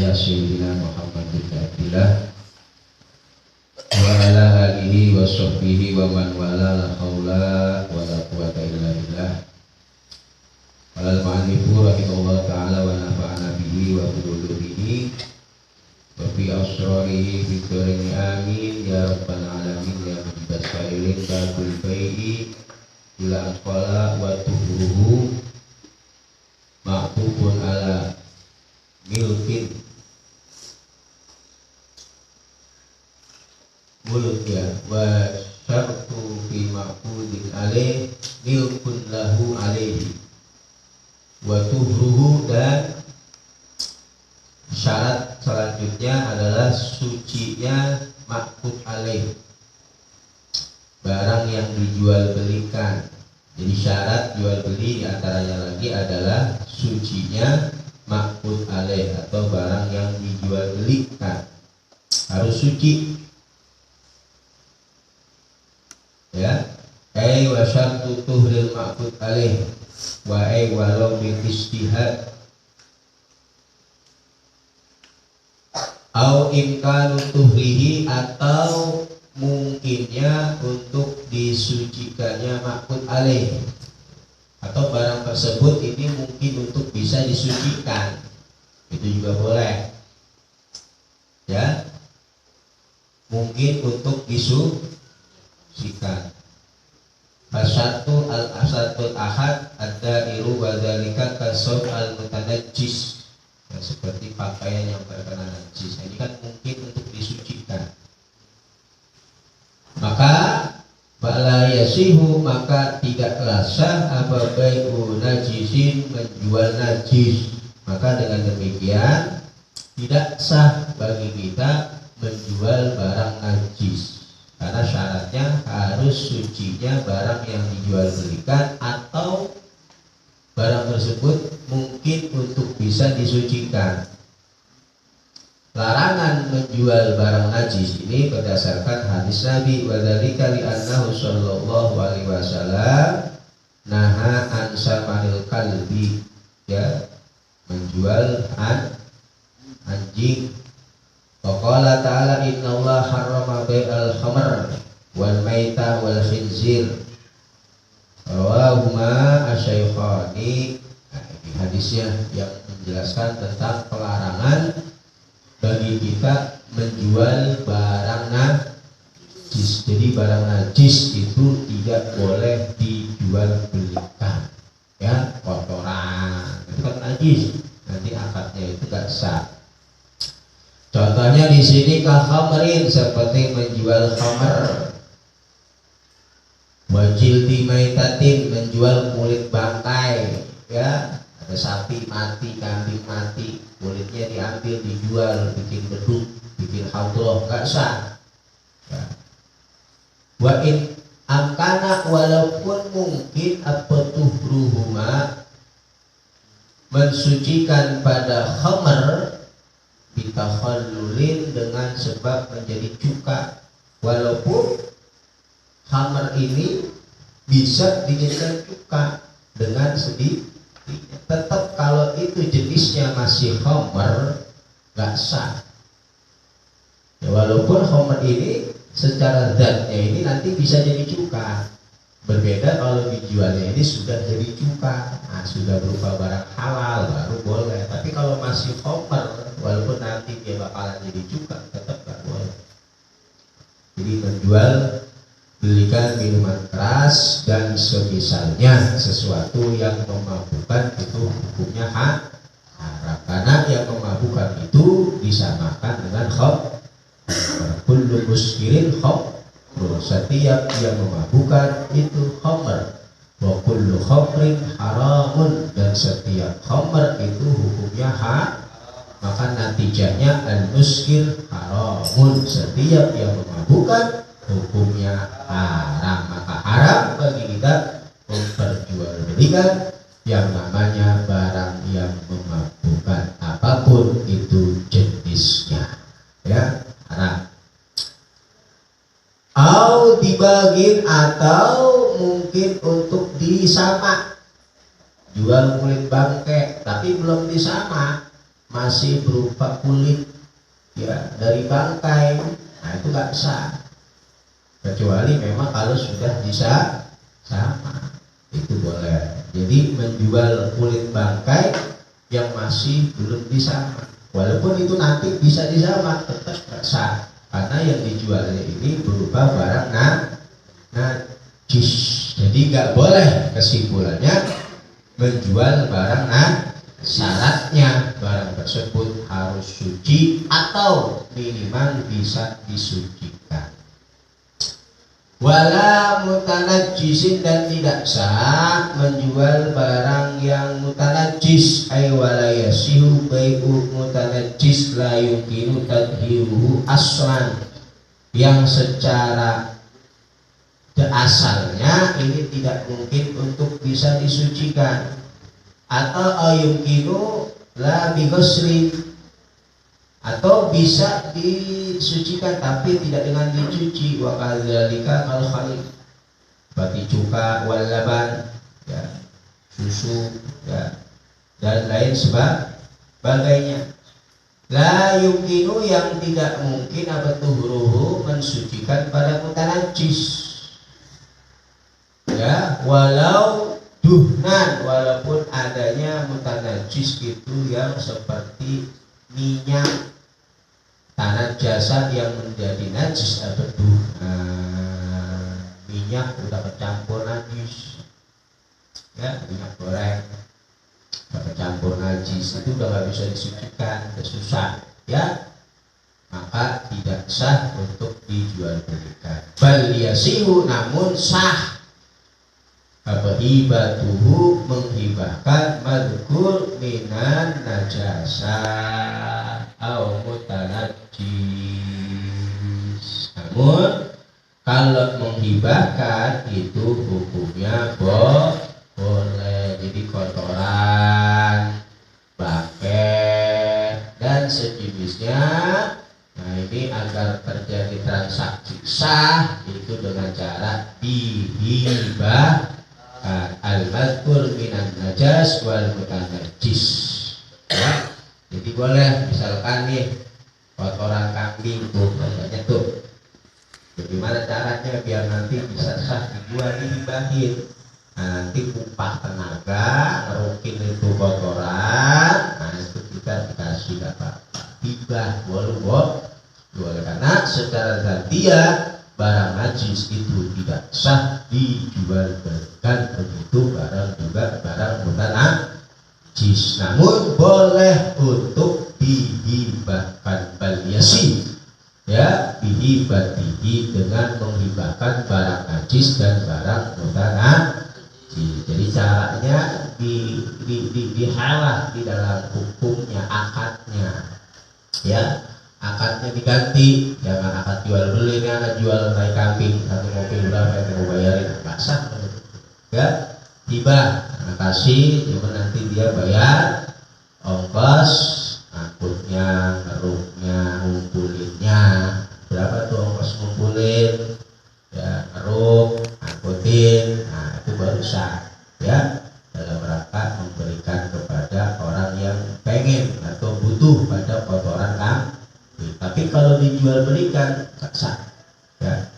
ala sayyidina Muhammad bin Abdillah wa ala alihi wa sahbihi wa man wala la haula wa la quwata illa billah. Qala al-mu'allifu rahimahullah ta'ala wa nafa'ana bihi wa bihi wa fi asrarihi fi dharini amin ya rabbal alamin ya mujibas sa'ilin babul bai'i ila aqala wa tuhruhu ma'tubun ala milkin muluk ya wa syartu fi ma'qudin alaih milkun lahu alaihi wa tuhruhu, dan syarat selanjutnya adalah sucinya ma'qud alaih, barang yang dijual belikan. Jadi syarat jual beli diantaranya lagi adalah sucinya ma'qud alaih atau barang yang dijual belikan harus suci. Ya, wa syartu tuhril ma'qud alaih wa walau bil ijtihad au imkanu tuhrihi, atau mungkinnya untuk disucikannya ma'qud alaih, atau barang tersebut ini mungkin untuk bisa disucikan, itu juga boleh ya, mungkin untuk disucikan. Fasyatu al-asatul ahad ad-da'iru wa dzalika kasab al-mutanajjis, ya, seperti pakaian yang terkena najis. Ini kan mungkin untuk disucikan. Maka bala yasihu, maka tidaklah sah apa bai'u najisin, menjual najis. Maka dengan demikian tidak sah bagi kita menjual barang najis, karena syaratnya harus sucinya barang yang dijual belikan atau barang tersebut mungkin untuk bisa disucikan. Larangan menjual barang najis ini berdasarkan hadis Nabi, wa dzalika li annahu sallallahu alaihi wasallam naha an samanil kalbi, ya, menjual anjing. Waqala ta'ala innallaha harrama bai'al khamr wal maita wal khinzir rawahuma asy-syaikhani. Nah, ini hadisnya yang menjelaskan tentang pelarangan bagi kita menjual barang najis. Jadi barang najis itu tidak boleh dijual belikan, ya, kotoran itu kan najis, nanti akadnya itu gak sah. Contohnya di sini khamrin, seperti menjual khamr, wajil maitatin, menjual kulit bangkai, ya, ada sapi mati, kambing mati, kulitnya diambil dijual, bikin beduk, bikin khamroh, gak sah. Ya. Wa in amkana, walaupun mungkin apatuhruhuma, mensucikan pada khamr bitakhallulin, dengan sebab menjadi cuka. Walaupun khamr ini bisa dijadikan cuka dengan sedikitnya, tetap kalau itu jenisnya masih khamr gak sah. Ya, walaupun khamr ini secara zatnya ini nanti bisa jadi cuka. Berbeda kalau dijualnya ini sudah jadi cuka, nah, sudah berupa barang halal baru boleh. Tapi kalau masih khamr, walaupun nanti dia bakalan jadi cuka, tetap gak boleh. Jadi menjual belikan minuman keras dan semisalnya, sesuatu yang memabukkan, itu hukumnya haram, karena yang memabukkan itu disamakan dengan khamr. Kullu muskirin khamr, setiap yang memabukkan itu khamr. Wa kullu khamrin haramun, dan setiap khamr itu hukumnya haram. Maka natijahnya al-muskir haramun, setiap yang memabukkan hukumnya haram. Maka haram bagi kita memperjualbelikan yang namanya barang yang memabukkan, apapun itu jenisnya, ya, haram. Au dibagin, atau mungkin untuk disama, jual kulit bangke tapi belum disama, masih berupa kulit ya dari bangkai, nah itu nggak sah, kecuali memang kalau sudah bisa sama itu boleh. Jadi menjual kulit bangkai yang masih belum disama, walaupun itu nanti bisa disama, tetap nggak sah karena yang dijualnya ini berupa barang najis. Jadi nggak boleh, kesimpulannya menjual barang syaratnya barang tersebut harus suci atau minimal bisa disucikan. Wala mutanajjisin, dan tidak sah menjual barang yang mutanajjis, ay wala yasihu bai'u mutanajjis la yumkinu tadhiruhu aslan, yang secara asalnya ini tidak mungkin untuk bisa disucikan, atau ayumkinu la bighusli, atau bisa disucikan tapi tidak dengan dicuci. Wa kadzalika kal khalid, seperti cuka wal laban ya, susu ya, dan lain sebagainya. La yumkinu, yang tidak mungkin apa tuhruhu, mensucikan pada mutanajjis ya, walau duhnan, walaupun adanya mutanajjis itu yang seperti minyak tanah jasa yang menjadi najis atau minyak udah kecampur najis ya, minyak goreng udah kecampur najis, itu udah nggak bisa disucikan, udah susah ya, maka tidak sah untuk dijual belikan. Bal yasihu, namun sah hibatuhu, menghibahkan madhkur minan najasa au mutanajjis. Namun kalau menghibahkan itu hukumnya boleh, jadi kotoran, bangkai dan sejenisnya. Nah ini agar terjadi transaksi sah itu dengan cara dihibah al-madhkur minan najas wal mutanajjis ya. Jadi boleh, misalkan nih kotoran kambing tuh banyak tuh, bagaimana caranya biar nanti bisa sah dijual, dihibahin. Nah nanti upah tenaga ngerukin itu kotoran, nah itu kita dikasih gak apa-apa, hibah boleh, karena secara gantian barang najis itu tidak sah dijual belikan, begitu barang juga barang mutanajjis, namun boleh untuk dihibahkan. Bal yasi ya, dihibatihi, dengan menghibahkan barang najis dan barang mutanajjis. Jadi caranya dihalah di dalam hukumnya, akadnya ya, akadnya diganti, jangan akad jual beli, ini anak jual naik kambing satu mobil berapa yang mau bayarin, nggak sah ya. Hibah, anak kasih, cuma nanti dia bayar ongkos angkutnya, ngeruknya, ngumpulinnya, berapa tuh ongkos ngumpulin ya, ngeruk, angkutin, nah itu baru sah ya, dalam rangka memberikan kepada orang yang pengen atau butuh pada kotoran kambing. Tapi kalau dijual belikan tak sah ya.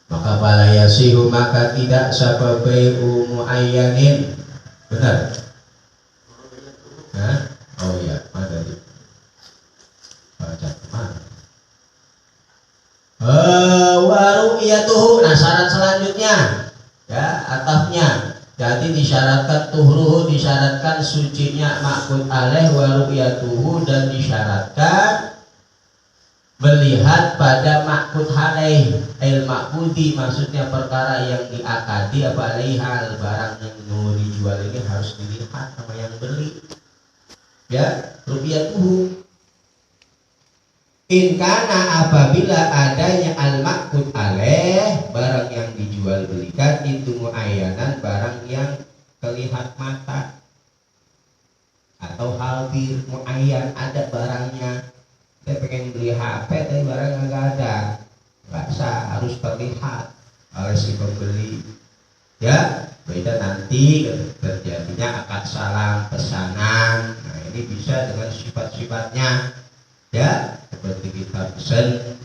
Maka fala yasihu, maka tidak sah bai'u muayyanin. Benar? Hah? Oh iya, mana tadi? Baca kemana? Wa ru'yatuhu. Nah syarat selanjutnya ya, atafnya. Jadi disyaratkan tuhruhu, disyaratkan sucinya ma'qud alaih, wa ru'yatuhu, dan disyaratkan melihat pada ma'qud alaih, ma'qudi, maksudnya perkara yang diakadi apa alaihal, barang yang mau dijual ini harus dilihat sama yang beli ya. Ru'yatuhu in kana, apabila adanya al-ma'qud alaih, barang yang dijual belikan itu muayyanan, barang yang terlihat mata, atau hadir muayyan, ada barangnya. Saya pengen beli HP tapi barangnya nggak ada, nggak sah, harus terlihat oleh si pembeli ya. Beda nanti terjadinya akad salam pesanan, nah ini ini bisa dengan sifat-sifatnya, ya, seperti kita pesan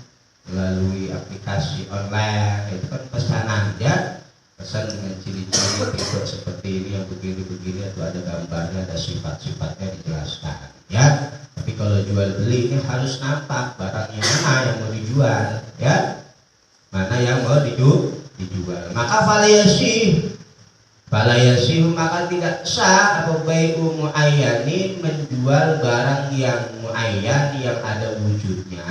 melalui aplikasi online, itu kan pesanan, ya, pesan dengan ciri-ciri tipe seperti ini, yang begini-begini, atau ada gambarnya, ada sifat-sifatnya dijelaskan, ya. Tapi kalau jual beli ini harus nampak barangnya mana yang mau dijual, ya, mana yang mau dijual. Maka falayasih maka tidak sah apa bai'u muayyanin, menjual barang yang muayyan yang ada wujudnya,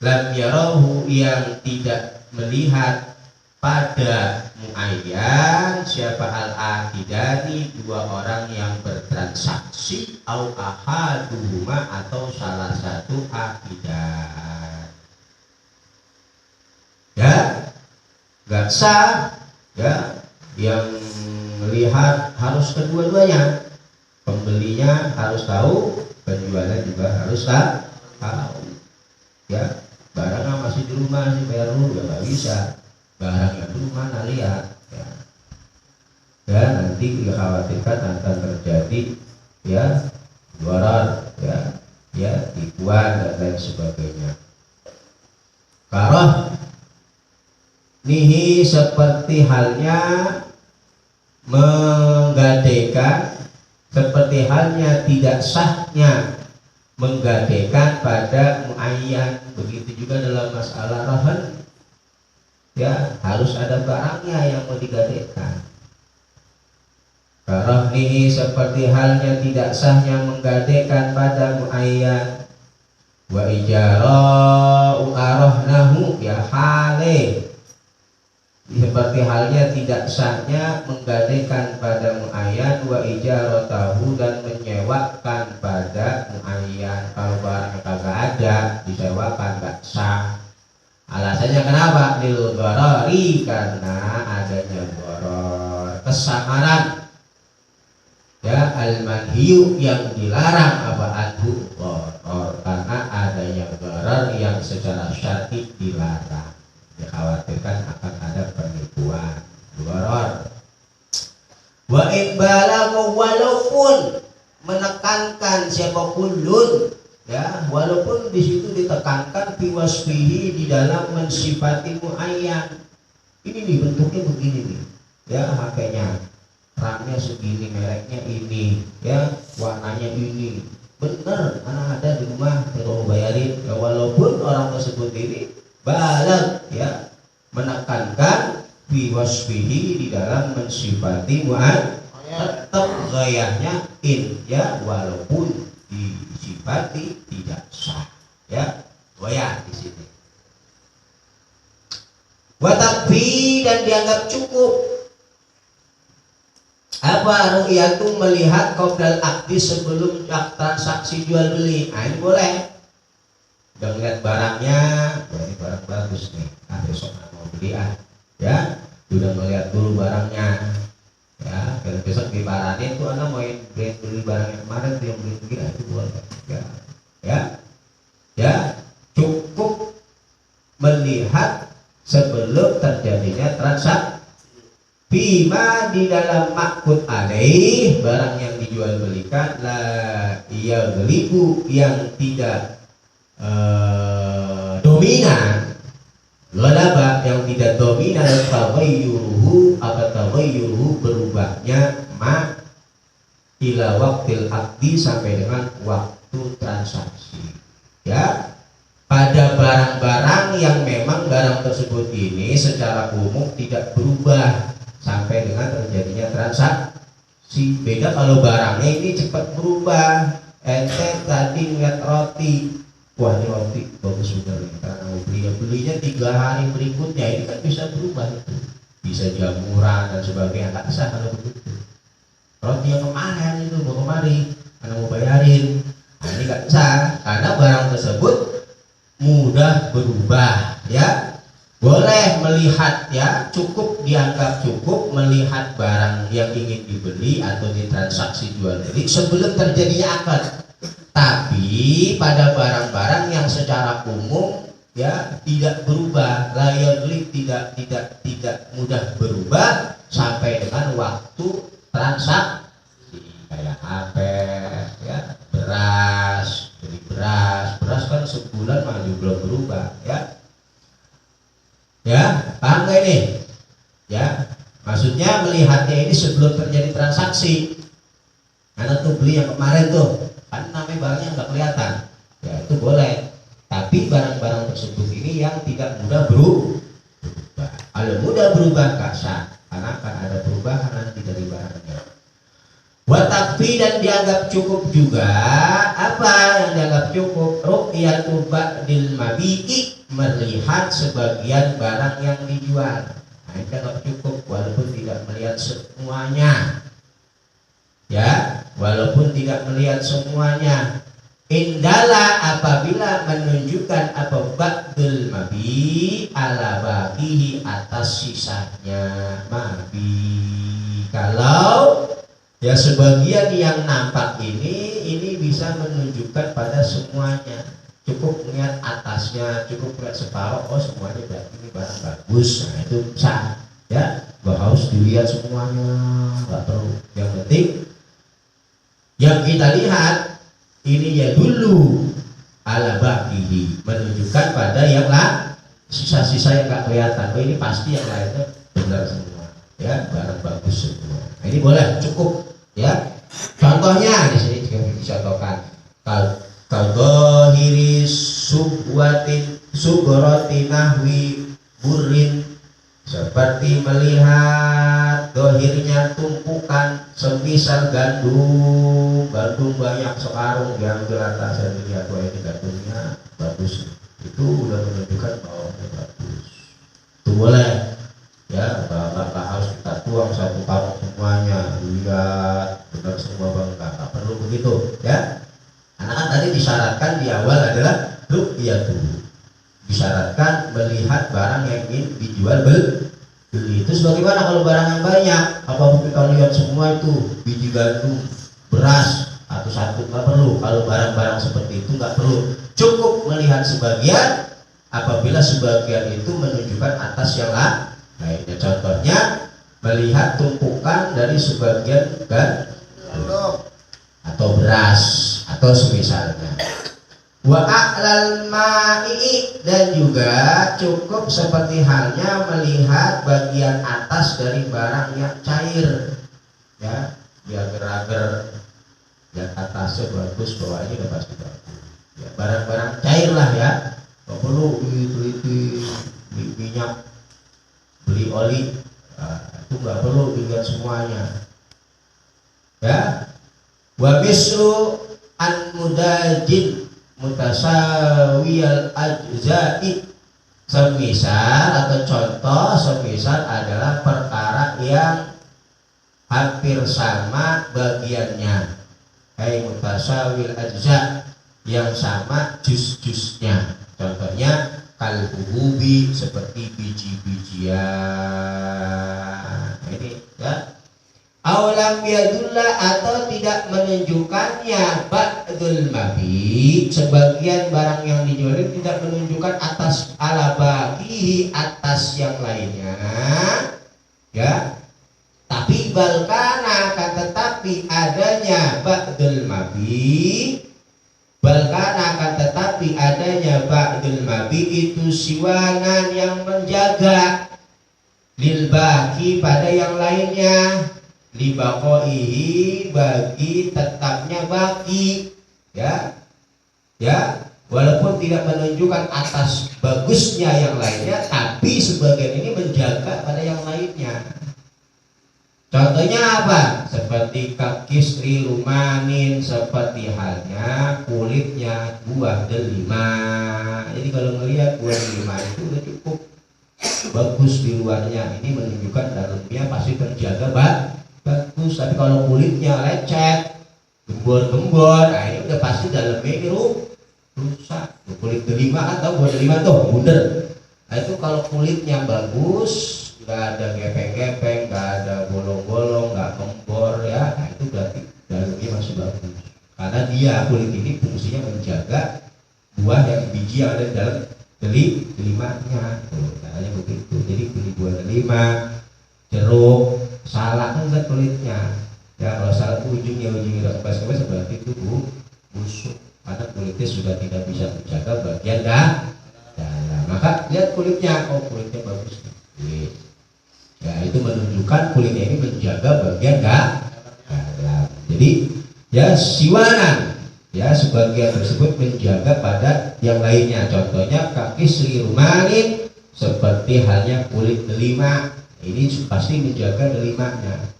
lam yarahu yang tidak melihat pada muayyan siapa al-akidani, dua orang yang bertransaksi, au ahaduhuma atau salah satu akidah, ya, gak sah, ya. Yang melihat harus kedua-duanya, pembelinya harus tahu, penjualnya juga harus tahu, ya. Barangnya masih di rumah, masih bayar dulu, ya nggak bisa. Barangnya dulu mana lihat, ya. Dan nanti dikhawatirkan akan terjadi, ya, jualan, ya, tipuan dan lain sebagainya. Karoh nihi seperti halnya menggadaikan, seperti halnya tidak sahnya menggadaikan pada muayyan. Begitu juga dalam masalah rahan, ya, harus ada barangnya yang mau digadaikan. Karahnihi seperti halnya tidak sahnya menggadaikan pada muayyan. Wa ijara'u arahnahu, ya hale seperti halnya tidak sahnya menggadaikan pada muayyan, wa ijaratahu dan menyewakan pada muayyan. Kalau barangnya kagak ada, disewakan gak sah. Alasannya kenapa? Lil gharari, karena adanya gharar, kesamaran, ya, al-manhiyu yang dilarang, apa adhu gharar, karena adanya gharar yang secara syar'i dilarang, dikhawatirkan akan ada penipuan, gharar. Wa in balaghu, walaupun menekankan siapa kullun, ya, walaupun di situ ditekankan biwasfihi, di dalam mensifati muayyan. Ini nih bentuknya begini nih, ya, HP-nya RAM-nya segini, mereknya ini, ya, warnanya ini. Bener, anak ada di rumah, kalau bayarin, ya, walaupun orang tersebut ini balag, ya, menekankan biwasfihi, di dalam mensifati muayyan, tetap gayahnya in, ya, walaupun disifati tidak sah, ya, goyah di sini. Watakfi, dan dianggap cukup apa ru'yatu, melihat qoblal akdi, sebelum transaksi jual beli. Nah, ini boleh. Udah melihat barangnya, wah ini barang bagus nih, besok mau beli, ya, udah melihat dulu barangnya, ya, kalau besok dibaranin tuh anak mau beli barang yang kemarin tuh yang beli begini, itu boleh, ya, cukup melihat sebelum terjadinya transaksi. Bima, di dalam makud alaih, barang yang dijual belikan, la iya gelibu, yang tidak dominan, ghalaba, yang tidak dominan, taghayyuruhu, apa taghayyuruhu, berubahnya, ma ila waqtil akdi, sampai dengan waktu transaksi, ya. Pada barang-barang yang memang barang tersebut ini secara umum tidak berubah sampai dengan terjadinya transaksi. Beda kalau barangnya ini cepat berubah. Ente tadi ngeliat roti, wah ini roti bagus bener nih, karena mau belinya 3 hari berikutnya, ini kan bisa berubah, itu bisa jamuran dan sebagainya. Tak bisa kalau begitu. Roti yang kemarin itu mau kemari, karena mau bayarin, nah, ini gak bisa, karena barang tersebut mudah berubah, ya. Boleh melihat, ya, cukup, dianggap cukup melihat barang yang ingin dibeli atau ditransaksi jual beli sebelum terjadinya akad. Tapi pada barang-barang yang secara umum, ya, tidak berubah, layar tidak mudah berubah sampai dengan waktu transaksi, kayak HP, beras kan sebulan maju belum berubah, ya paham nggak ini? Ya, maksudnya melihatnya ini sebelum terjadi transaksi. Karena tuh beli yang kemarin tuh kan namanya barangnya nggak kelihatan, ya itu boleh. Tapi barang-barang tersebut ini yang tidak mudah berubah. Kalau mudah berubah nggak sah, karena akan ada perubahan nanti dari barangnya. Watapi dan dianggap cukup juga apa yang dianggap cukup? Ru'yatu ba'dil mabi'i, melihat sebagian barang yang dijual. Nah, ini dianggap cukup walaupun tidak melihat semuanya. Ya, walaupun tidak melihat semuanya. Indala apabila menunjukkan apa ba'dul mabi ala baqihi, atas sisanya mabi. Kalau ya sebagian yang nampak ini bisa menunjukkan pada semuanya. Cukup melihat atasnya, cukup melihat separuh, oh semuanya berarti ini barang bagus. Nah itu sah, ya. Harus dilihat semuanya, nggak perlu. Yang penting yang kita lihat ini ya dulu ala baqihi, menunjukkan pada yang lah sisa-sisa yang nggak kelihatan. Oh ini pasti yang lainnya benar semua, ya barang bagus semua. Nah, ini boleh cukup, ya. Contohnya di sini juga dicontohkan kaldohiri subroti nahwi burin, seperti melihat dohirnya tumpukan semisal gandum banyak sekarung diambil atas dan dilihat bahwa ini gandumnya bagus, itu udah menunjukkan bahwa ini bagus. Itu boleh, ya. Nggak harus kita tuang satu karung semuanya, lihat benar semua bangga, nggak perlu begitu, ya. Karena kan tadi disyaratkan di awal adalah ru'yatu, disyaratkan melihat barang yang ingin dijual beli. Itu bagaimana kalau barang yang banyak? Apa kita lihat semua itu biji gandum, beras atau satu? Nggak perlu. Kalau barang-barang seperti itu nggak perlu. Cukup melihat sebagian apabila sebagian itu menunjukkan atas yang lainnya. Contohnya melihat tumpukan dari sebagian gandum atau beras atau semisalnya. Wa a'lal ma'i, dan juga cukup seperti halnya melihat bagian atas dari barang yang cair, ya, biar agar yang atasnya bagus, bawahnya udah pasti bagus, ya, barang-barang cair lah, ya. Nggak perlu beli minyak, beli oli, nah, itu nggak perlu dilihat semuanya, ya. Wa misru an mudajin mutasawiyal ajza'i, semisal atau contoh semisal adalah perkara yang hampir sama bagiannya, mutasawil ajza', yang sama jus-jusnya. Contohnya kalbuhubi, seperti biji-bijian. Ini, ya. Aulam yadulla, atau tidak menunjukkannya ba'dul mabi, sebagian barang yang dijual tidak menunjukkan atas ala baqihi, atas yang lainnya, ya. Tapi balkana, akan tetapi adanya ba'dul mabi, balkana akan tetapi adanya ba'dul mabi itu siwanan, yang menjaga lil baqi, pada yang lainnya, libaqaihi, bagi tetapnya baki, ya, walaupun tidak menunjukkan atas bagusnya yang lainnya, tapi sebagian ini menjaga pada yang lainnya. Contohnya apa? Seperti kakisri rumanin, seperti halnya kulitnya buah delima. Jadi kalau melihat buah delima itu udah cukup bagus di luarnya, ini menunjukkan dalamnya pasti terjaga bagus. Tapi kalau kulitnya lecet, gembor-gembor, nah ini udah pasti dalamnya ini rusak. Kulit delima kan, tahu buah delima tuh bundar. Nah itu kalau kulitnya bagus, nggak ada gepeng-gepeng, nggak ada bolong-bolong, nggak gembor, ya, nah itu berarti dalamnya masih bagus. Karena dia kulit ini fungsinya menjaga buah yang biji yang ada di dalam delimanya. Caranya begitu. Jadi beli buah delima, jeruk, salak kan kulitnya, ya. Kalau salak ujungnya udah kebas-kebas berarti itu busuk karena kulitnya sudah tidak bisa menjaga bagian dalam. Maka lihat kulitnya, oh kulitnya bagus nih. Ya itu menunjukkan kulitnya ini menjaga bagian dalam. Jadi ya siwanan, ya sebagian tersebut menjaga pada yang lainnya. Contohnya kaki sri rumanin, seperti halnya kulit delima, ini pasti menjaga delimanya.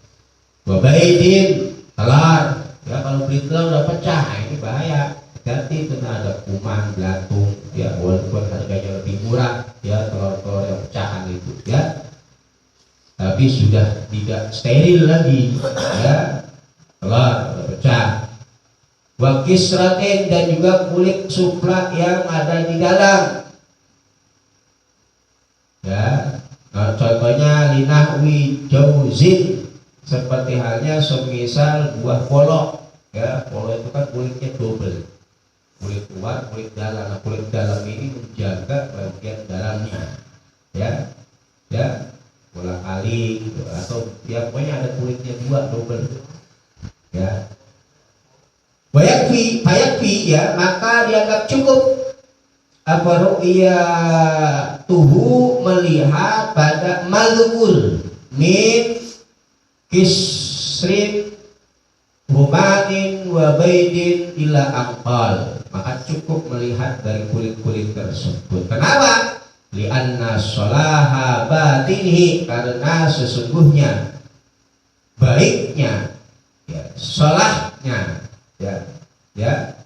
Wabaidin, telur, ya kalau beli telur udah pecah, ini bahaya. Hati-hati karena ada kuman, belatung, ya walaupun harganya lebih murah, ya telur-telur yang pecahan itu, ya. Tapi sudah tidak steril lagi, ya telur udah pecah. Wakisratin, dan juga kulit suplak yang ada di dalam. Ya, nah, contohnya linahwi jauzin, seperti halnya semisal buah polo. Ya, polo itu kan kulitnya double, kulit luar, kulit dalam. Nah, kulit dalam ini menjaga bagian dalamnya. Ya, ya, bola kali gitu. Atau ya pokoknya ada kulitnya dua double. Ya, bayakfi, ya maka dianggap cukup apa ru'ya tuhu, melihat pada malul min kisrin humanin wa baidin ila angkal, maka cukup melihat dari kulit-kulit tersebut. Kenapa? Lianna sholaha batinihi, karena sesungguhnya baiknya, ya sholahnya, ya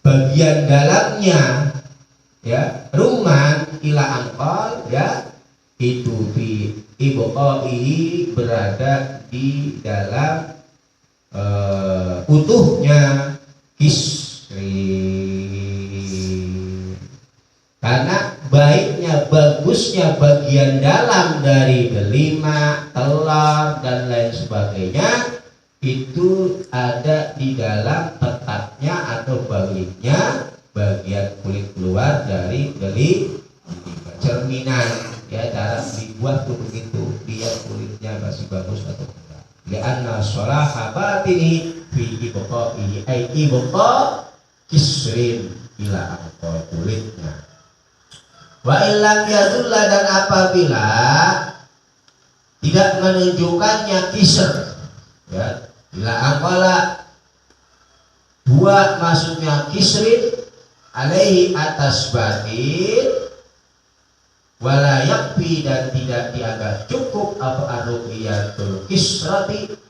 bagian dalamnya, ya ruman ila angkol, ya itu fi ibqaihi, berada di dalam utuhnya kisri. Karena baiknya, bagusnya bagian dalam dari delima, telur dan lain sebagainya itu ada di dalam tetapnya atau baliknya bagian kulit luar dari cerminan, ya cara dibuat tuh begitu, biar kulitnya masih bagus atau enggak. Lianna sholaha batini fi ibqaihi, ay ibqa kisrin ila angkol, kulitnya. Wa illam yadulla, dan apabila tidak menunjukkannya kisr, ya bila angkola buat maksudnya kisrin alaihi, atas batin, wala yakfi, dan tidak dianggap cukup apa arruqiyatul kisrati,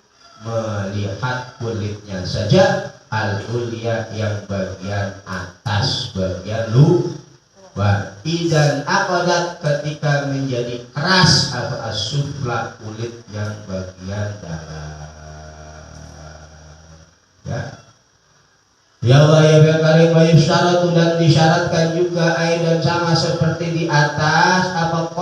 melihat kulitnya saja, al-ulya yang bagian atas, bagian luar. Idan aqadat, ketika menjadi keras apa asufla, kulit yang bagian dalam. Ya, ya Allah ya karim, wa yusyaratu, dan disyaratkan juga aidan sama seperti di atas apa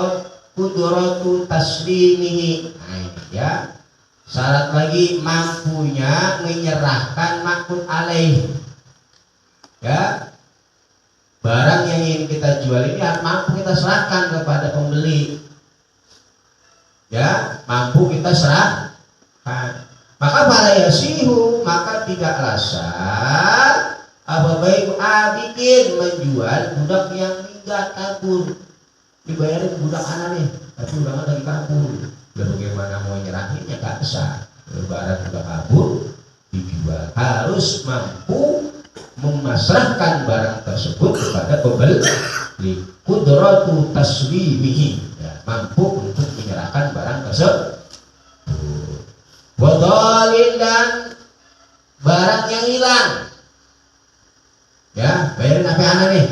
kudratu taslimihi. Nah, ya syarat lagi mampunya menyerahkan makun alaih, ya barang yang ingin kita jual ini mampu kita serahkan kepada pembeli, ya mampu kita serahkan. Maka pada yasihu, maka tidaklah sah apa baik abikin, menjual budak yang minggat kabur, dibayarin budak anak nih tapi udahnya lagi kabur, dan bagaimana mau nyerahinnya gak sah. Barang sudah kabur dijual, harus mampu memasrahkan barang tersebut kepada pembeli. Kudratu taslimihi, ya, mampu untuk menyerahkan barang tersebut. Wadhalin, dan barang yang hilang, ya bayarin HP anak nih,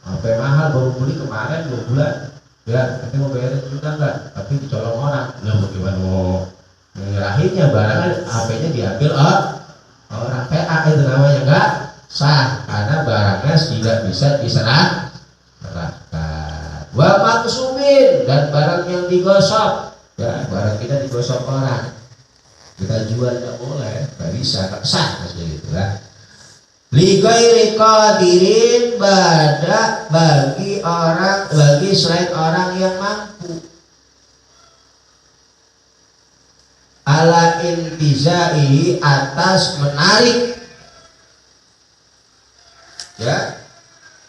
HP mahal baru beli kemarin 2 bulan, ya nanti mau bayarin juga enggak, tapi dicolong orang, ya bagaimana mau menyerahinnya, barangnya HP-nya diambil orang, PA itu namanya, enggak sah karena barangnya tidak bisa diserahkan. Wa maksumin, dan barang yang digosok, ya barang kita digosok orang, kita jual tidak boleh, nggak bisa, nggak sah seperti itu lah. Li ghairi qadirin, bagi selain orang yang mampu, ala intizai, atas menarik ya,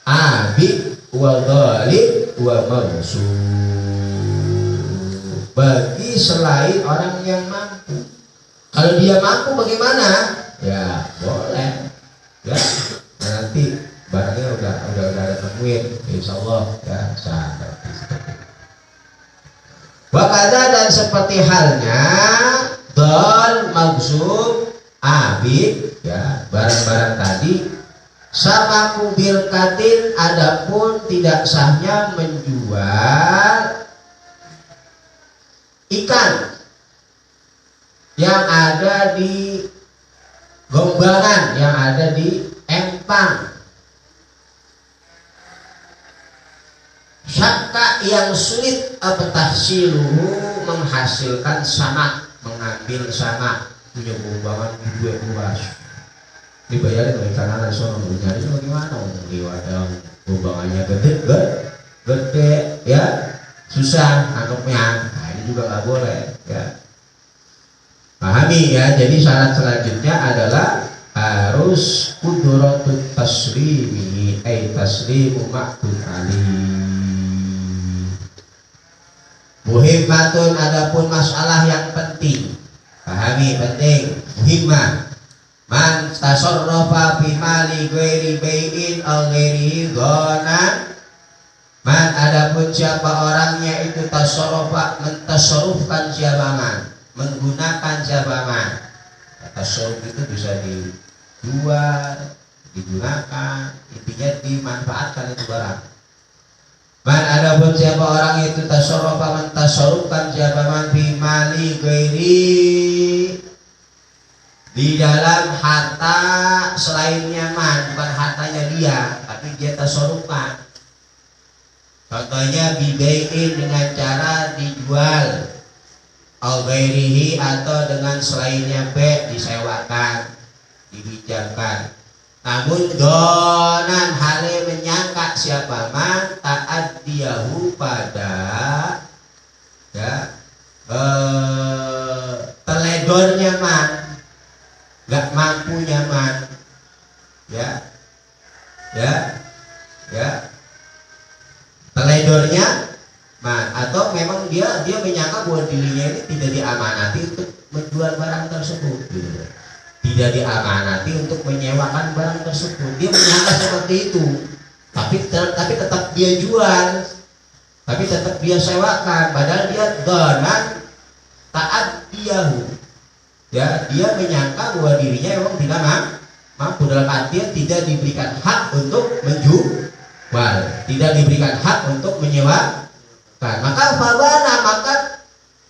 abid wa dhalib wa maghsub, bagi selain orang yang mampu. Kalau dia mampu bagaimana? Ya boleh, ya. Nah, nanti barangnya udah ada nemuin, insyaallah ya sahabat. Wakada dan seperti halnya dol maghsub abid, ya, barang-barang tadi. Sama kubir katin, adapun tidak sahnya menjual ikan yang ada di gombangan, yang ada di empang. Syakka yang sulit tahsiluhu, menghasilkan sama, mengambil sama, punya gombangan dua luas, dibayarin oleh kanan sono, nyari bagaimana? Liwat gombangannya gede ya, susah nangkepnya. Nah, ini juga nggak boleh ya. Pahami ya. Jadi syarat selanjutnya adalah harus kudratut taslimi, taslimu ma'qul alim. Muhimmatun, adapun masalah yang penting. Pahami, penting, muhimmah. Man tasarrafa fi mali ghairi bai'in aw ghairihi ghanan. Man, adapun siapa orangnya itu tasarrafa, mentasarrufkan jabangan, menggunakan jabangan. Tasarruf itu bisa dijual, digunakan, intinya dimanfaatkan itu barang. Man, adapun siapa orang itu tasarrafa, mentasarrufkan jabangan fi mali ghairi, di dalam harta selainnya man, bukan hartanya dia, tapi dia tasarrufkan. Contohnya bibai'in, dengan cara dijual, au ghairihi, atau dengan selainnya disewakan, dibijamkan. Namun donan, hale menyangka siapa man ta'addiyahu, pada ya teledornya man, gak mampu nyaman, ya teledornya man, atau memang dia menyangka bahwa dirinya ini tidak diamanati untuk menjual barang tersebut, gitu. Tidak diamanati untuk menyewakan barang tersebut. Dia menyangka seperti itu, tapi tetap dia jual, tapi tetap dia sewakan, padahal dia donan taat diahu. Ya, dia menyangka bahwa dirinya memang tidak mampu, dalam artian tidak diberikan hak untuk menjual, tidak diberikan hak untuk menyewakan. Maka fabana, maka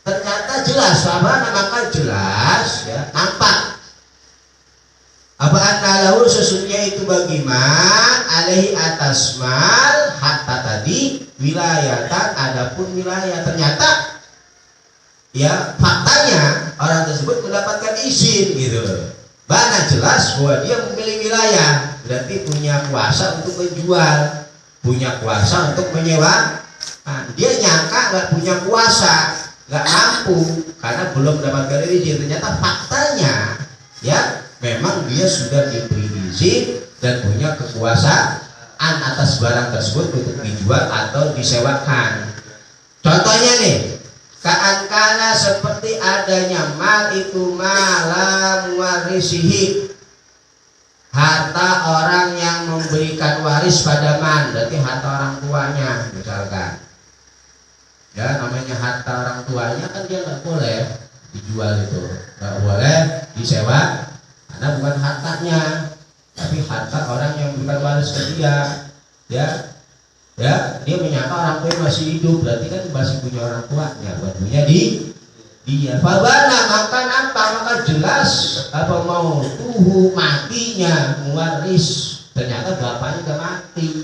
ternyata jelas, maka jelas ya, nampak apa annalahu, sesungguhnya itu bagi man alaihi atas mal hatta tadi wilayatan, adapun wilayah. Ternyata ya faktanya orang tersebut mendapatkan izin, gitu. Bana, jelas bahwa dia memilih wilayah, berarti punya kuasa untuk menjual, punya kuasa untuk menyewa. Nah, dia nyangka nggak punya kuasa, nggak mampu karena belum mendapatkan izin. Ternyata faktanya ya memang dia sudah diberi izin dan punya kekuasaan atas barang tersebut untuk dijual atau disewakan. Contohnya nih, ka'ankana, seperti adanya mal itu malam warisihi, harta orang yang memberikan waris pada man, berarti harta orang tuanya misalkan. Ya, namanya harta orang tuanya kan dia nggak boleh dijual, itu nggak boleh disewa karena bukan hartanya, tapi harta orang yang memberikan waris ke dia. Ya, dia menyangka orang tua masih hidup, berarti kan masih punya orang tuanya, buat punya dia. Fabana, maka jelas apa mau tuhu, matinya mewaris, ternyata bapaknya udah mati.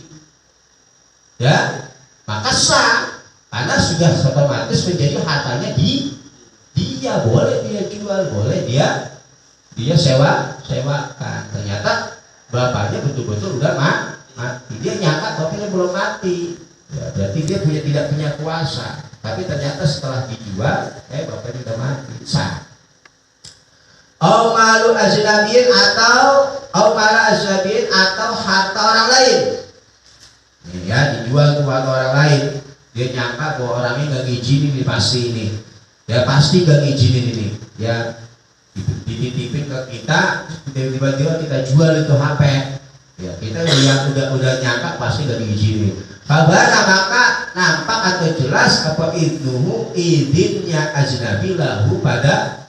Ya, maka sah, karena sudah otomatis menjadi hartanya dia, boleh dia jual, boleh dia sewakan. Ternyata bapaknya betul-betul udah mati. Dia nyangka bapaknya belum mati, ya, berarti dia tidak punya kuasa. Tapi ternyata setelah dijual, bapaknya udah mati, sah. Au malu ajnabiyin atau harta orang lain. Ini ya dijual ke orang lain. Dia nyangka bahwa orangnya nggak ngizinin ini pasti ini. Ya pasti nggak ngizinin ini. Ya dititipin ke kita, tiba-tiba kita jual itu HP. Ya kita udah nyangka pasti nggak diizinin. Fabana maka nampak atau jelas apa itu idinnya ajnabi lahu pada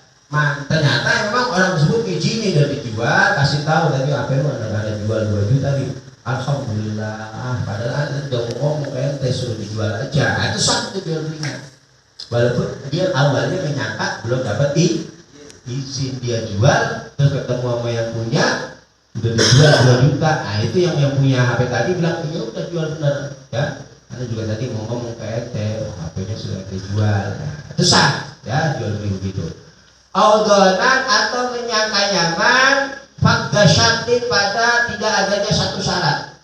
ternyata memang orang tersebut izinin dan dijual, kasih tahu tadi apa lu ada jual 2 juta nih. Alhamdulillah, padahal anda udah ngomong kayak suruh dijual aja. Itu satu jual belinya. Walaupun dia awalnya menyangka belum dapat izin, dia jual terus ketemu sama yang punya udah dijual 2 juta. Nah itu yang punya HP tadi bilang iya udah jual bener ya. Anda juga tadi mau ngomong kayak HP-nya sudah dijual. Nah, itu sah ya jual beli begitu. Audonan atau menyangka nyaman fakda syartin pada tidak adanya satu syarat.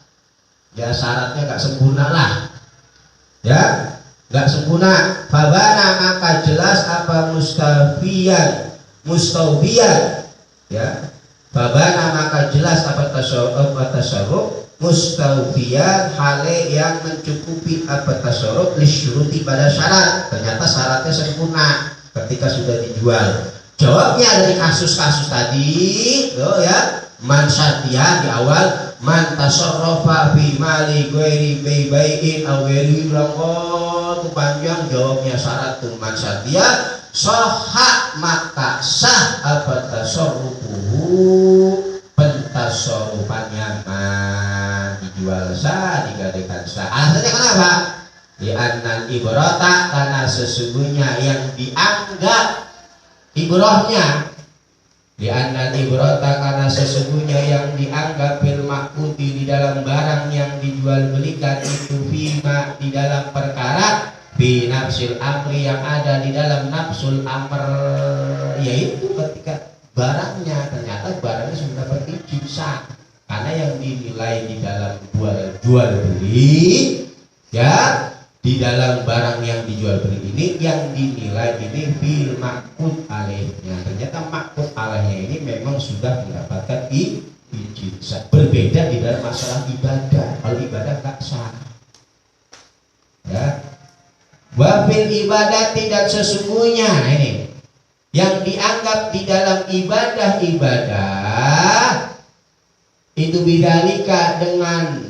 Ya syaratnya gak sempurna lah. Ya gak sempurna. Fabana maka jelas apa mustawfiyan. Ya fabana maka jelas apa tasarruf mustawfiyan hale yang mencukupi apa tasarruf lisyuruti pada syarat. Ternyata syaratnya sempurna ketika sudah dijual. Jawabnya dari kasus-kasus tadi, ya, man syartiyah di awal, man tasarrafa fi mali ghairi bai'in aw ghairi itu panjang jawabnya syarat tuh man syartiyah sahha maka sah apa tasarrufuhu pentasarrufannya man dijual sah digadaikan sah. Alasannya kenapa? Di annal ibrata karena sesungguhnya yang dianggap ibrahnya di annal ibrata karena sesungguhnya yang dianggap bil ma'kudi di dalam barang yang dijual belikan itu fima di dalam perkara bi nafsil amri yang ada di dalam nafsul amr, yaitu ketika barangnya ternyata barangnya sudah dapat izin sah karena yang dinilai di dalam jual beli ya di dalam barang yang dijual beli ini yang dinilai ini bil maqud alaihnya. Ternyata maqud alaihnya ini memang sudah mendapatkan izin. Berbeda di dalam masalah ibadah. Kalau ibadah tak sah. Ya. Wa fil ibadati dan sesungguhnya ini yang dianggap di dalam ibadah itu bidalika dengan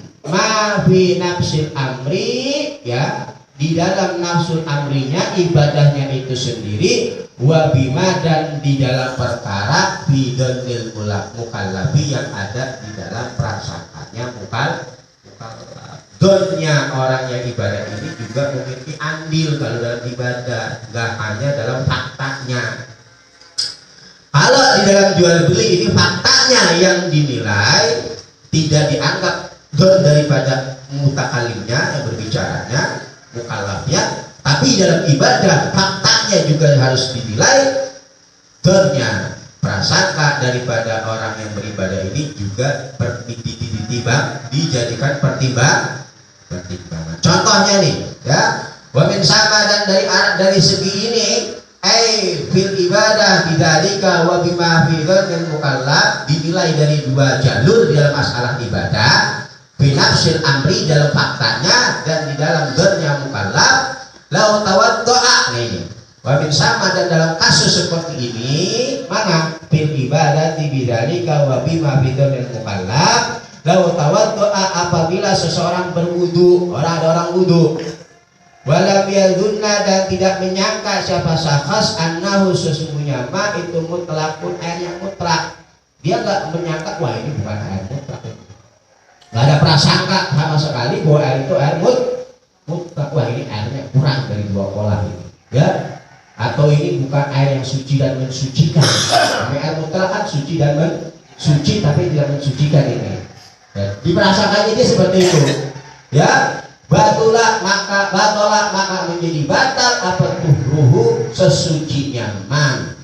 fi nafsil amri ya di dalam nafsul amrinya ibadahnya itu sendiri wabima dan di dalam perkara bidonil mukallafi yang ada di dalam prasangkanya mukallaf. Donnya orang yang ibadah ini juga memiliki andil kalau dalam ibadah, nggak hanya dalam faktanya. Kalau di dalam jual beli ini faktanya yang dinilai tidak dianggap don daripada mutakalimnya yang berbicaranya mukallafnya, tapi dalam ibadah faktanya juga harus dinilai donnya prasangka daripada orang yang beribadah ini juga dijadikan pertimbangan. Contohnya nih ya wamin sama dan dari segi ini fil ibadah bidzalika wa bima fi dzal mukallaf dinilai dari 2 jalur di dalam masalah ibadah binafsil amri dalam faktanya dan di dalam dzalnya mukallaf lau tawaddoa nih wamin sama dan dalam kasus seperti ini mana fil ibadah bidzalika wa bima fi dzal mukallaf lau tawaddoa apabila seseorang berwudu ada orang wudu walam yadunna dan tidak menyangka siapa syakhs annahu sesungguhnya ma itu mutlakun air yang mutlak. Dia nggak menyangka wah ini bukan air mutlak, nggak ada prasangka sama sekali bahwa air itu air mutlak. Wah ini airnya kurang dari 2 kolah ini ya, atau ini bukan air yang suci dan mensucikan. Air mutlak kan suci dan mensuci tapi tidak mensucikan ini ya. Diprasangkanya dia seperti itu ya. Batola maka menjadi batal apa tuhruhu sesucinya man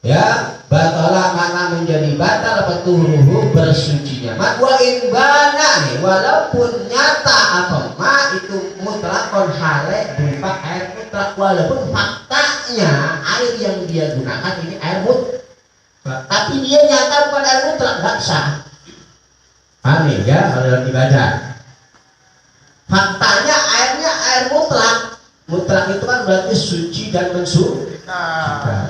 ya. Batola maka menjadi batal apa tuhruhu bersucinya man wa in bana nih walaupun nyata apa ma itu mutlakon hale berupa air mutlak walaupun faktanya air yang dia gunakan ini air Tapi dia nyata bukan air mutlak, nggak sah. Aneh ya kalau dalam ibadah. Faktanya airnya air mutlak. Mutlak itu kan berarti suci dan mensuci.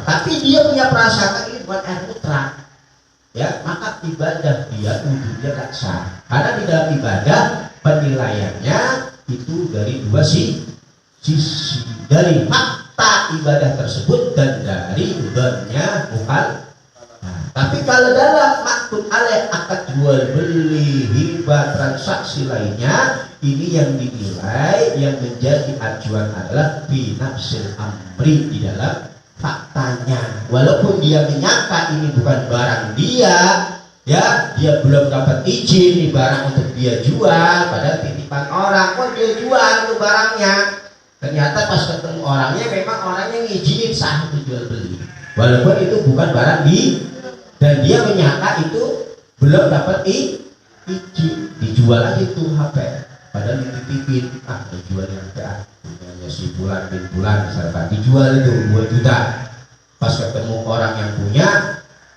Tapi dia punya prasangka ini bukan air mutlak. Ya, maka ibadah dia wudhunya nggak sah. Karena di dalam ibadah penilaiannya itu dari dua sisi, dari fakta ibadah tersebut dan dari bebannya bukan. Nah, tapi kalau dalam maktub alaih akad jual beli hibah transaksi lainnya, ini yang dinilai yang menjadi acuan adalah binafsil amri di dalam faktanya. Walaupun dia menyangka ini bukan barang dia, ya dia belum dapat izin nih barang untuk dia jual, padahal titipan orang kok dia jual itu barangnya. Ternyata pas ketemu orangnya memang orangnya ngizinin sah itu jual beli, walaupun itu bukan barang dan dia menyangka itu belum dapat izin, dijual aja itu HP, padahal dititipin dijual HP punyanya si bulan bin bulan misalkan, dijual itu 2 juta. Pas ketemu orang yang punya,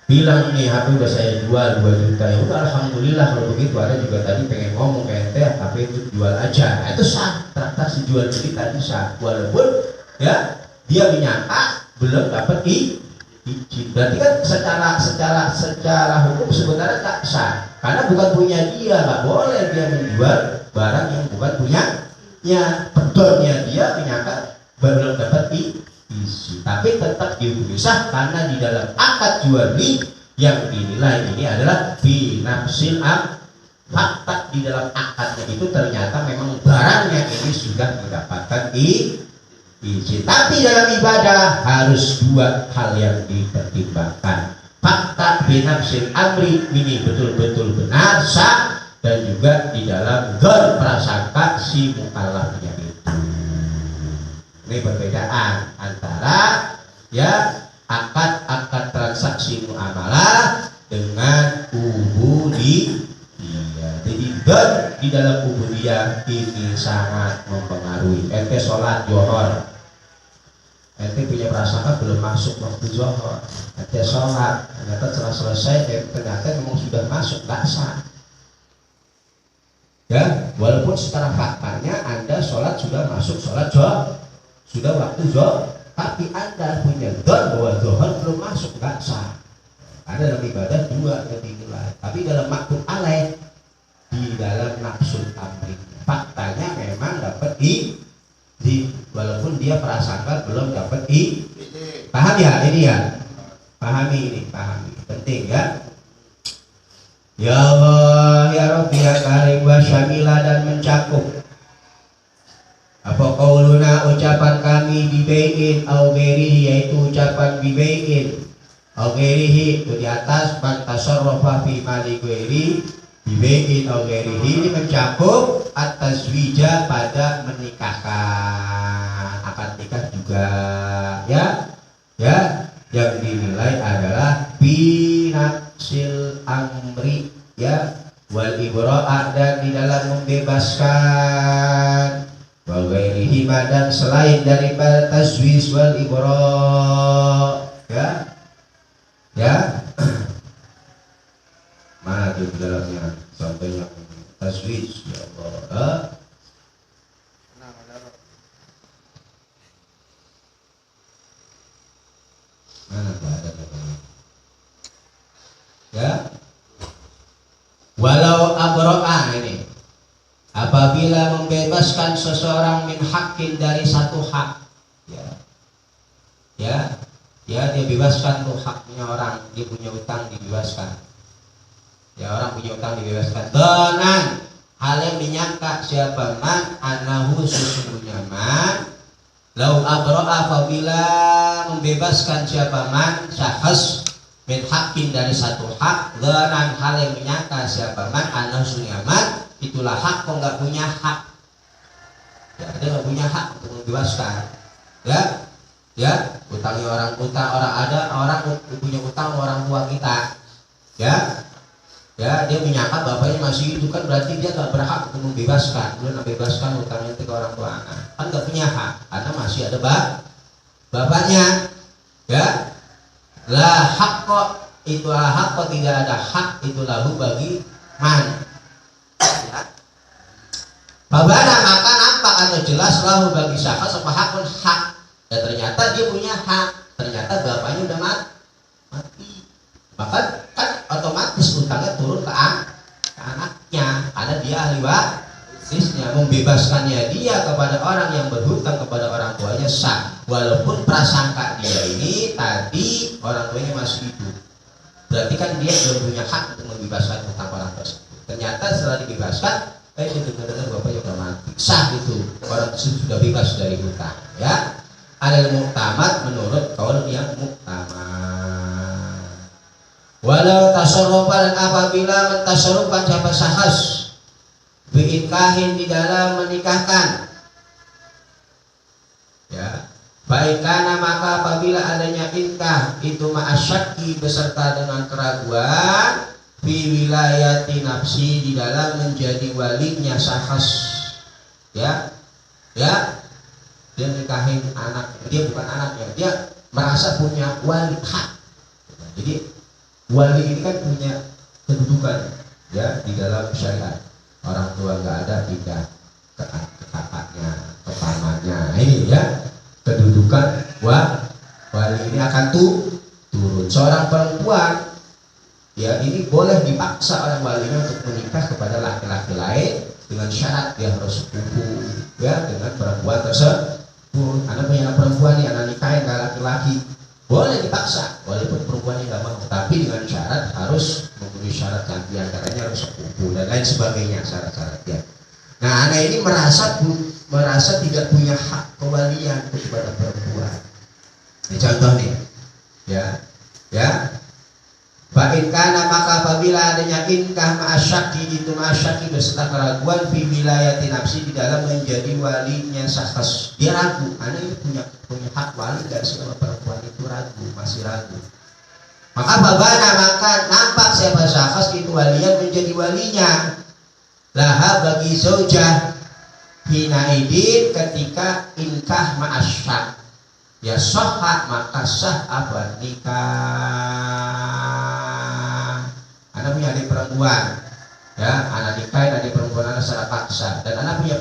bilang nih HP udah saya jual 2 juta. Ya udah alhamdulillah kalau begitu. Ada juga tadi pengen ngomong ke ente HP itu jual aja. Nah, itu sah, transaksi jual beli tadi sah, walaupun ya dia menyangka belum dapat izin. Berarti kan secara hukum sebenarnya tak sah, karena bukan punya dia, nggak boleh dia menjual barang yang bukan punyanya. Pedornya dia menyangka belum dapat izin, tapi tetap dihukumi sah karena di dalam akad jual beli yang dinilai ini adalah binafsil fakta di dalam akadnya itu ternyata memang barangnya ini sudah mendapatkan izin. Tapi dalam ibadah harus 2 hal yang dipertimbangkan. Fakta binafsil amri ini betul-betul benar sah, dan juga di dalam dzon prasangka si mukallafnya itu. Ini perbedaan antara ya akad transaksi muamalah dengan ubudiyah. Jadi dzon di dalam ubudiyah ini sangat mempengaruhi. Ente sholat johor, ente punya prasangka belum masuk waktu zuhur, ente sholat ternyata setelah selesai ternyata memang sudah masuk, nggak sah. Ya, walaupun secara faktanya anda sholat sudah masuk sholat zuhur, sudah waktu zuhur, tapi anda punya dzon bahwa zuhur belum masuk, nggak sah. Ada dalam ibadah 2 yang dinilai. Tapi dalam maktub alaih, di dalam nafsul amri, faktanya memang dapat walaupun dia prasangka belum dapat paham ya ini ya, pahami penting ya. Ya Allah ya Rabbi ya Karim wa syamila, dan mencakup apa qauluna ucapan kami bibaiin au ghairihi, yaitu ucapan bibaiin au ghairihi itu di atas man tasarrafa fi mali ghairi bibaiin au ghairihi, ini mencakup at-tazwija pada menikahkan, akad nikah juga ya yang dinilai adalah binafsil amri ya wal ibra'ah, dan di dalam membebaskan wa ghairihi, dan selain daripada tazwij wal ibra' ya mana di dalamnya contohnya tazwij ya Allah. Mana ada ya, walau abro'ah, ini apabila membebaskan seseorang min hakin dari satu hak ya dia bebaskan tuh haknya orang, dia punya utang dibebaskan ya, orang punya utang dibebaskan dengan hal yang menyangka siapa man anahu sesungguhnya man lau abro'a, apabila membebaskan siapa man syahas min hakin dari satu hak, dengan hal yang menyangka siapa man anahu sesungguhnya man itulah hak, kok nggak punya hak ya, dia nggak punya hak untuk membebaskan ya utangnya orang punya utang orang tua kita ya dia menyangka bapaknya masih hidup, kan berarti dia nggak berhak untuk membebaskan, belum membebaskan utangnya itu ke orang tua anak, kan nggak punya hak karena masih ada bapaknya ya. Lah hak kok itulah hak atau tidak ada hak itu lahu bagi man. Ya. Babana maka nampak atau jelas lahu bagi syakhs apa hakun hak. Ya ternyata dia punya hak. Ternyata bapaknya udah mati. Maka kan otomatis utangnya turun ke anaknya karena dia ahli warisnya. Membebaskannya dia kepada orang yang berhutang kepada orang tuanya sah. Walaupun prasangka dia ini tadi orang tuanya masih hidup. Berarti kan dia belum punya hak untuk membebaskan hutang orang tersebut. Ternyata setelah dibebaskan, dengar-dengar bapaknya udah mati. Sah itu, orang tersebut sudah bebas dari hutang. Ya, ada muktamad menurut kaul yang muktamad. Walau tasarrufa dan apabila mentasarrufkan siapa sahas biinkahin di dalam menikahkan. Ya. Baik karena maka apabila adanya inkah itu ma'asyaki beserta dengan keraguan fi wilayati nafsi di dalam menjadi walinya sahas, ya dia nikahin anak, dia bukan anaknya, dia merasa punya wali hak. Jadi wali ini kan punya kedudukan ya di dalam syariat. Orang tua nggak ada, tidak ke kakaknya, ke pamannya. Nah, ini ya kedudukan wali ini akan turun. Seorang perempuan ya ini boleh dipaksa orang walinya untuk menikah kepada laki-laki lain dengan syarat dia harus sepupu ya dengan perempuan tersebut. Anak punya anak perempuan nih, anak nikahin ke laki-laki, boleh dipaksa walaupun perempuannya nggak mau, tapi dengan syarat harus memenuhi syarat yang diantaranya harus sepupu dan lain sebagainya syarat-syaratnya. Nah anak ini merasa tidak punya hak kewalian kepada perempuan. Ini contoh nih, ya. Fa'in kana maka apabila adanya inkah ma'asyaki itu ma'asyaki beserta keraguan fi wilayati nafsi di dalam menjadi walinya sahas. Dia ragu, anak ini punya hak wali dan semua perempuan itu ragu, masih ragu. Maka babana maka nampak siapa sahas itu walian menjadi walinya. Laha bagi zaujah hinaidin ketika inkah ma'asyak ya sahha maka sah apa nikah. Anak punya adik perempuan ya, anak nikahin adik perempuan anak secara paksa dan anak punya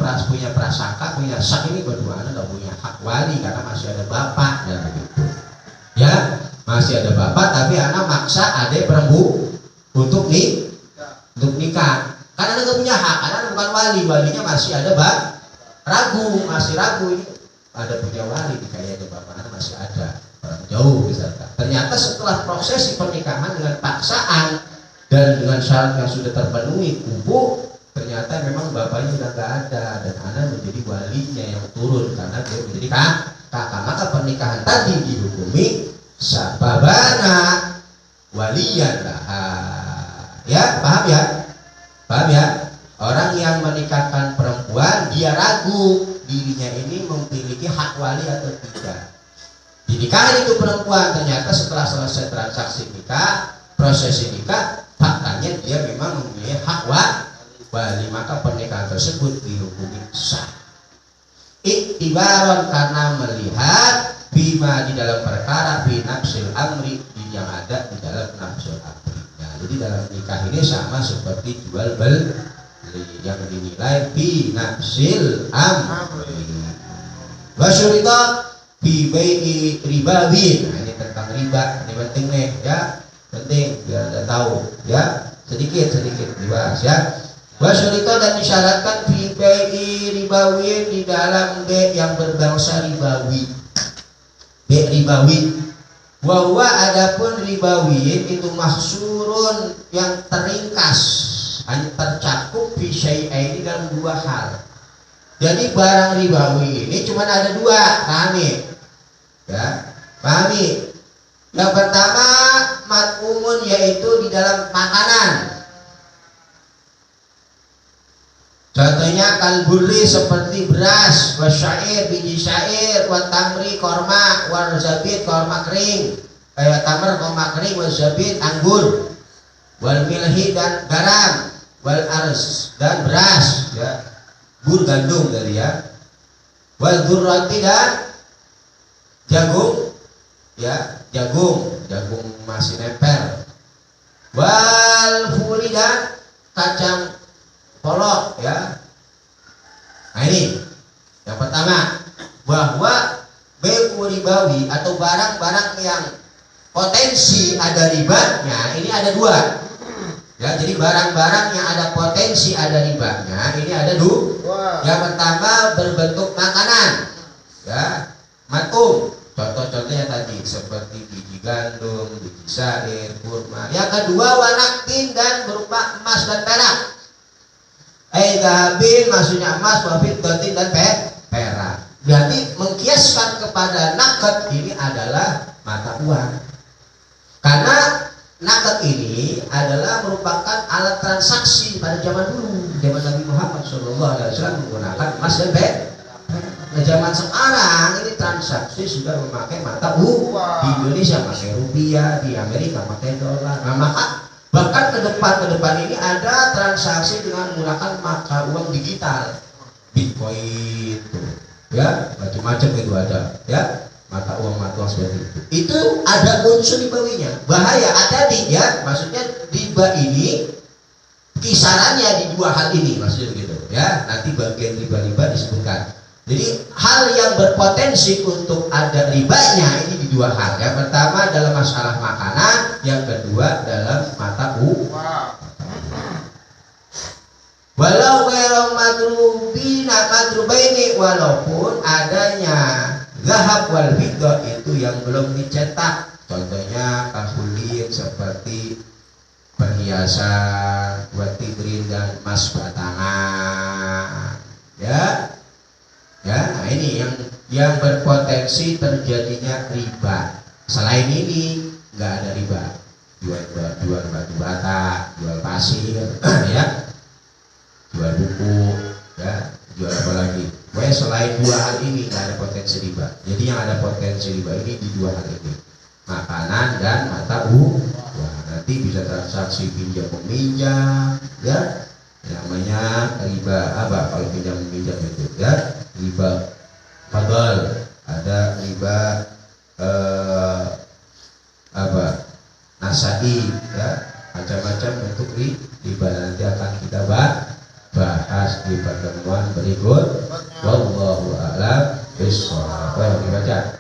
prasangka punya sah, ini berdua anak gak punya hak wali karena masih ada bapak dan begitu ya, masih ada bapak tapi anak maksa adik perempuan untuk nikah karena anak gak punya hak, anak bukan wali, walinya masih ada masih ragu ini ada punya wali kayaknya bapak anak masih ada orang jauh misalkan. Ternyata setelah prosesi pernikahan dengan paksaan dan dengan syarat yang sudah terpenuhi kubu, ternyata memang bapaknya sudah nggak ada dan anak menjadi walinya yang turun karena dia menjadi kakak. Maka pernikahan tadi dihukumi sababana waliyan lah. Ya paham ya. Orang yang menikahkan perempuan dia ragu dirinya ini memiliki hak wali atau tidak. Dinikahin itu perempuan, ternyata setelah selesai transaksi nikah, prosesi nikah, faktanya dia memang mempunyai hak wali, maka pernikahan tersebut dihukumi sah. Iktibaron karena melihat bima di dalam perkara binafsil amri yang ada di dalam nafsul amri. Nah, jadi dalam nikah ini sama seperti jual beli yang dinilai binafsil amri. Wasyurita bi bai'i ribawin. Nah, ini tentang riba, ini penting nih ya. Penting biar Anda tahu ya. Sedikit dibahas ya. Wasyurita dan disyaratkan bi bai'i ribawin di dalam be yang berbangsa ribawi. Be ribawi. Wa huwa adapun ribawin itu mahsurun yang teringkas, hanya tercakup fi syai'aini dalam dua hal. Jadi barang ribawi ini cuma ada dua, pahami? Ya, pahami? Yang pertama mat'umun yaitu di dalam makanan. Contohnya kalburi seperti beras, wasyair biji syair, watamri korma, warzabit korma kering, kayak tamar korma kering, warzabit anggur, wal milhi dan garam, wal ars dan beras ya, bur gandum tadi ya, wal durrati dan jagung ya, jagung masih nempel wal fuli dan kacang polong ya. Nah ini yang pertama, bahwa bai'u ribawi atau barang-barang yang potensi ada ribanya ini ada dua ya. Jadi barang-barang yang ada potensi ada ribanya ini ada dua. Yang pertama berbentuk makanan ya, matum, contoh-contohnya tadi seperti biji gandum, biji syair, kurma. Yang kedua wanaktin dan berupa emas dan perak. Dahabin maksudnya emas, wafid dotin dan perak. Berarti mengkiaskan kepada nakat ini adalah mata uang. Karena nakat ini adalah merupakan alat transaksi pada zaman dulu, zaman Nabi Muhammad SAW menggunakan emas dan perak. Nah, zaman sekarang ini transaksi sudah memakai mata uang. Di Indonesia pakai rupiah, di Amerika pakai dolar. Nah, maka bahkan ke depan ini ada transaksi dengan menggunakan mata uang digital, Bitcoin tuh, ya macam-macam itu ada, ya mata uang seperti itu. Itu ada unsur ribawinya, bahaya, hati-hati ya. Maksudnya riba ini kisarannya di dua hal ini, maksudnya gitu ya. Nanti bagian riba-riba disebutkan. Jadi hal yang berpotensi untuk ada ribanya ini di dua hal. Yang pertama dalam masalah makanan, yang kedua dalam mata uang. Walau ghairu madrubaini, walaupun adanya zahab wal fiddah itu yang belum dicetak. Contohnya kahulin seperti perhiasan, watibrin dan emas batangan. Ya, nah ini yang berpotensi terjadinya riba. Selain ini nggak ada riba. Jual batu bata, jual pasir, ya, jual buku, ya, jual apa lagi. Pokoknya selain dua hal ini nggak ada potensi riba. Jadi yang ada potensi riba ini di dua hal ini, makanan dan mata uang. Nanti bisa transaksi pinjam meminjam, ya. Namanya riba apa kalau pinjam meminjam itu, ya, riba fadl, ada riba nasai, ya, macam-macam bentuk riba. Nanti akan kita bahas di pertemuan berikut. Wallahu a'lam bishawab. Dibaca.